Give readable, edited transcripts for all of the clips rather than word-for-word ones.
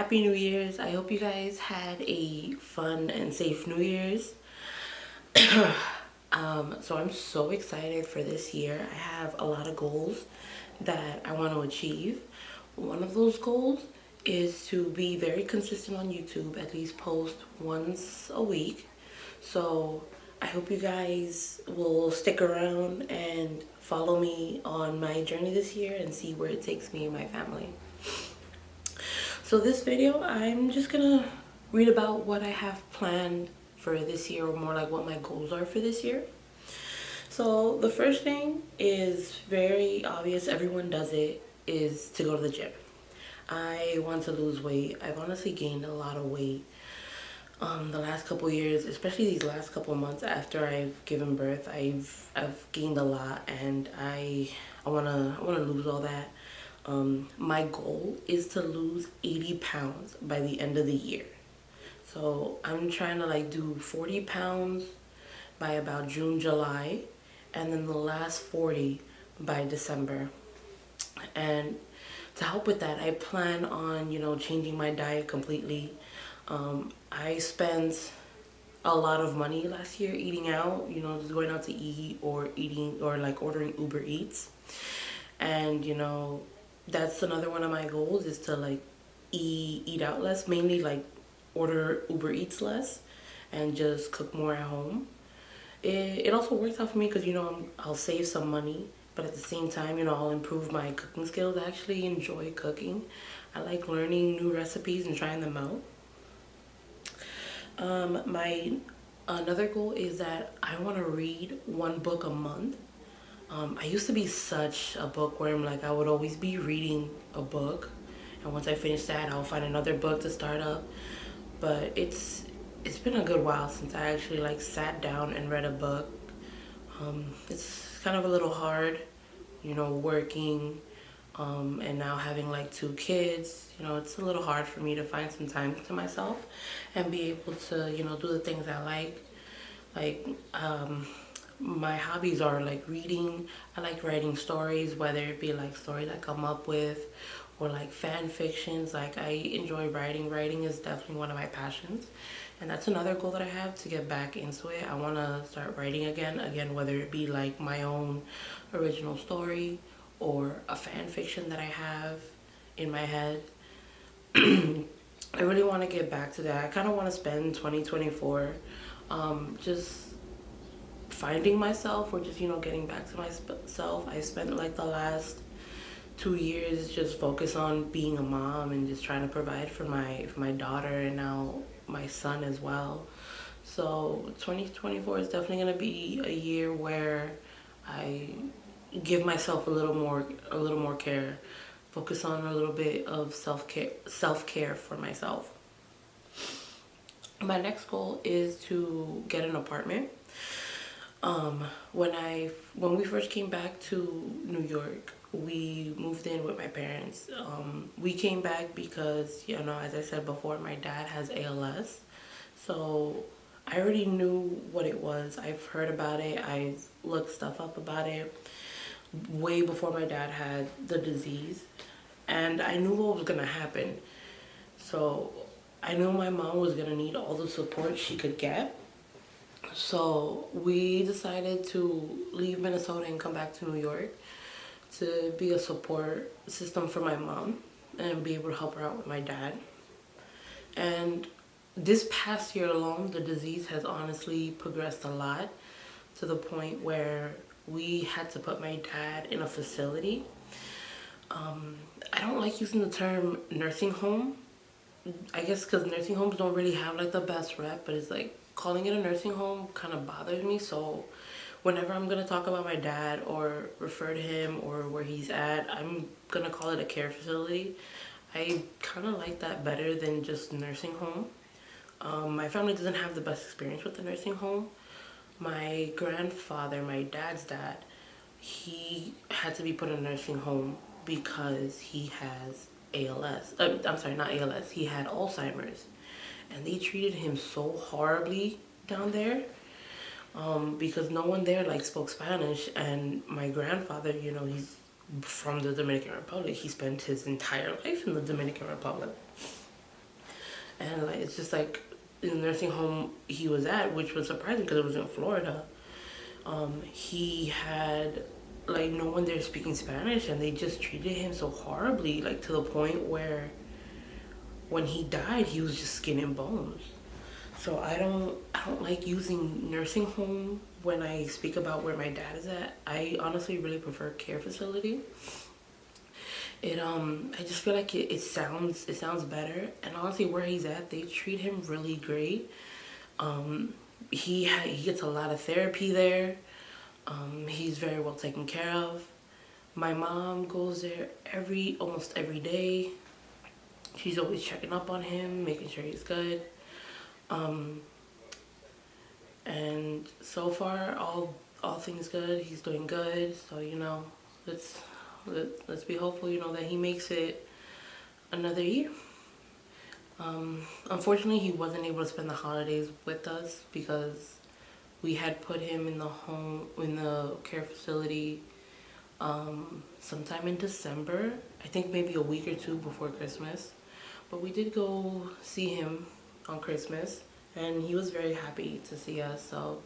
Happy New Year's. I hope you guys had a fun and safe New Year's. So I'm so excited for this year. I have a lot of goals that I want to achieve. One of those goals is to be very consistent on YouTube, at least post once a week. So I hope you guys will stick around and follow me on my journey this year and see where it takes me and my family. So this video, I'm just gonna read about what I have planned for this year, or more like what my goals are for this year. So the first thing is very obvious, everyone does it, is to go to the gym. I want to lose weight. I've honestly gained a lot of weight the last couple years, especially these last couple months after I've given birth. I've gained a lot, and I wanna lose all that. My goal is to lose 80 pounds by the end of the year. So I'm trying to like do 40 pounds by about June, July, and then the last 40 by December. And to help with that, I plan on, changing my diet completely. I spent a lot of money last year eating out, just going out to eat or eating or like ordering Uber Eats. And, that's another one of my goals is to like eat out less, mainly like order Uber Eats less and just cook more at home. It also works out for me because I'll save some money, but at the same time I'll improve my cooking skills. I actually enjoy cooking. I like learning new recipes and trying them out. My another goal is that I want to read one book a month. I used to be such a bookworm. Like I would always be reading a book, and once I finish that, I'll find another book to start up. But it's been a good while since I actually like sat down and read a book. It's kind of a little hard, working, and now having like two kids. It's a little hard for me to find some time to myself and be able to do the things I like. Like my hobbies are like reading. I like writing stories, whether it be like stories I come up with or like fan fictions. Like I enjoy writing. Writing is definitely one of my passions. And that's another goal that I have, to get back into it. I want to start writing again, whether it be like my own original story or a fan fiction that I have in my head. I really want to get back to that. I kind of want to spend 2024 just finding myself, or just getting back to myself. I spent like the last 2 years just focus on being a mom and just trying to provide for my daughter and now my son as well. So 2024 is definitely going to be a year where I give myself a little more care, focus on a little bit of self care for myself. My next goal is to get an apartment. When we first came back to New York, we moved in with my parents. We came back because, as I said before, my dad has ALS. So I already knew what it was. I've heard about it. I've looked stuff up about it way before my dad had the disease. And I knew what was going to happen. So I knew my mom was going to need all the support she could get. So we decided to leave Minnesota and come back to New York to be a support system for my mom and be able to help her out with my dad. And this past year alone, the disease has honestly progressed a lot, to the point where we had to put my dad in a facility. I don't like using the term nursing home, I guess because nursing homes don't really have like the best rep, but it's like calling it a nursing home kind of bothers me. So whenever I'm gonna talk about my dad or refer to him or where he's at, I'm gonna call it a care facility. I kind of like that better than just nursing home. My family doesn't have the best experience with the nursing home. My grandfather, my dad's dad, he had to be put in a nursing home because he has ALS. I'm sorry, not ALS. He had Alzheimer's. And they treated him so horribly down there, because no one there like spoke Spanish. And my grandfather, he's from the Dominican Republic. He spent his entire life in the Dominican Republic. And like it's just like in the nursing home he was at, which was surprising because it was in Florida. He had like no one there speaking Spanish, and they just treated him so horribly, like to the point where when he died, he was just skin and bones. So I don't like using nursing home when I speak about where my dad is at. I honestly really prefer care facility. I just feel like it sounds better, and honestly where he's at they treat him really great. He gets a lot of therapy there. He's very well taken care of. My mom goes there every almost every day. She's always checking up on him, making sure he's good. Um, and so far, all things good. He's doing good. So let's let's be hopeful. That he makes it another year. Unfortunately, he wasn't able to spend the holidays with us because we had put him in the care facility sometime in December. I think maybe a week or two before Christmas. But we did go see him on Christmas, and he was very happy to see us. So,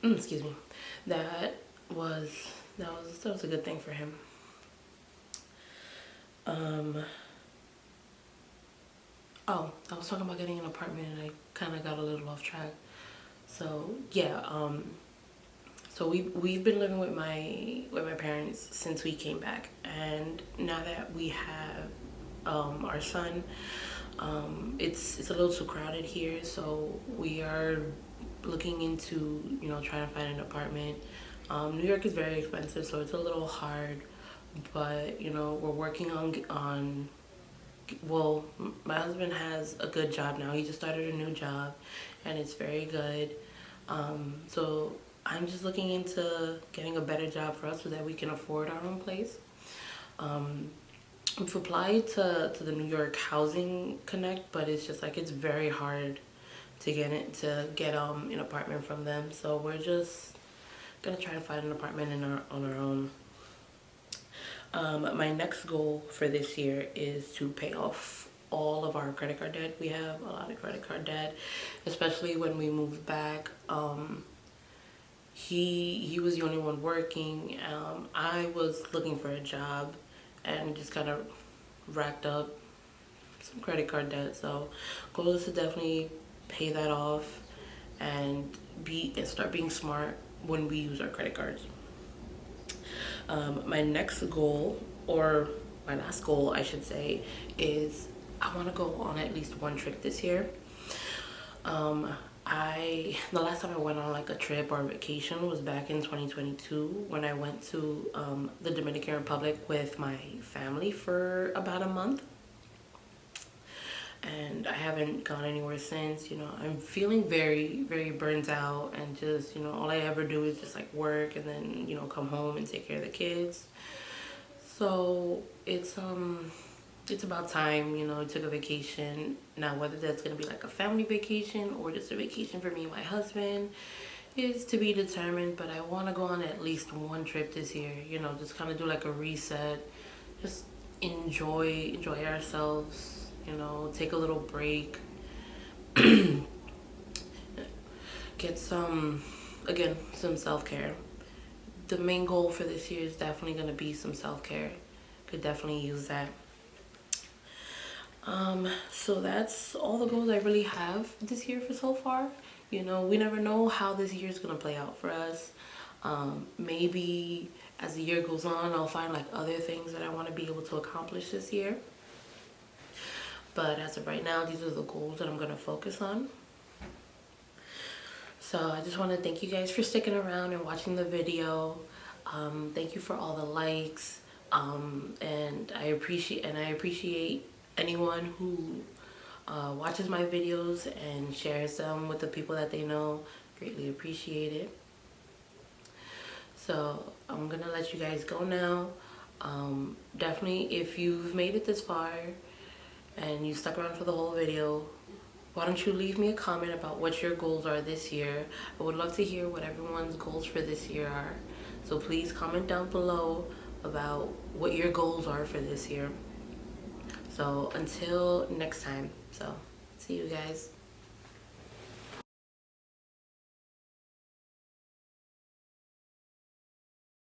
excuse me, that was that was a good thing for him. Um, oh, I was talking about getting an apartment, and I kind of got a little off track. So yeah, so we've been living with my parents since we came back, and now that we have our son, it's a little too crowded here, so we are looking into trying to find an apartment. New York is very expensive, so it's a little hard, but we're working on. Well, my husband has a good job now. He just started a new job, and it's very good. So I'm just looking into getting a better job for us so that we can afford our own place. Um, we've applied to the New York Housing Connect, but it's just like it's very hard to get an apartment from them. So we're just gonna try to find an apartment on our own. My next goal for this year is to pay off all of our credit card debt. We have a lot of credit card debt, especially when we moved back. He was the only one working. I was looking for a job and just kind of racked up some credit card debt. So, goal is to definitely pay that off and start being smart when we use our credit cards. My next goal, or my last goal, I should say, is I want to go on at least one trip this year. Um, the last time I went on like a trip or a vacation was back in 2022 when I went to the Dominican Republic with my family for about a month. And I haven't gone anywhere since. I'm feeling very, very burnt out, and just, all I ever do is just like work and then, come home and take care of the kids. So it's about time, I took a vacation. Now, whether that's gonna be like a family vacation or just a vacation for me and my husband is to be determined, but I want to go on at least one trip this year, just kind of do like a reset, just enjoy ourselves, take a little break, get some self-care. The main goal for this year is definitely going to be some self-care. Could definitely use that. So that's all the goals I really have this year for so far. We never know how this year is gonna play out for us. Maybe as the year goes on, I'll find like other things that I want to be able to accomplish this year. But as of right now, these are the goals that I'm gonna focus on. So I just want to thank you guys for sticking around and watching the video. Thank you for all the likes. And I appreciate anyone who watches my videos and shares them with the people that they know. Greatly appreciate it. So I'm gonna let you guys go now. Definitely, if you've made it this far and you stuck around for the whole video, why don't you leave me a comment about what your goals are this year? I would love to hear what everyone's goals for this year are. So please comment down below about what your goals are for this year. So until next time, So see you guys.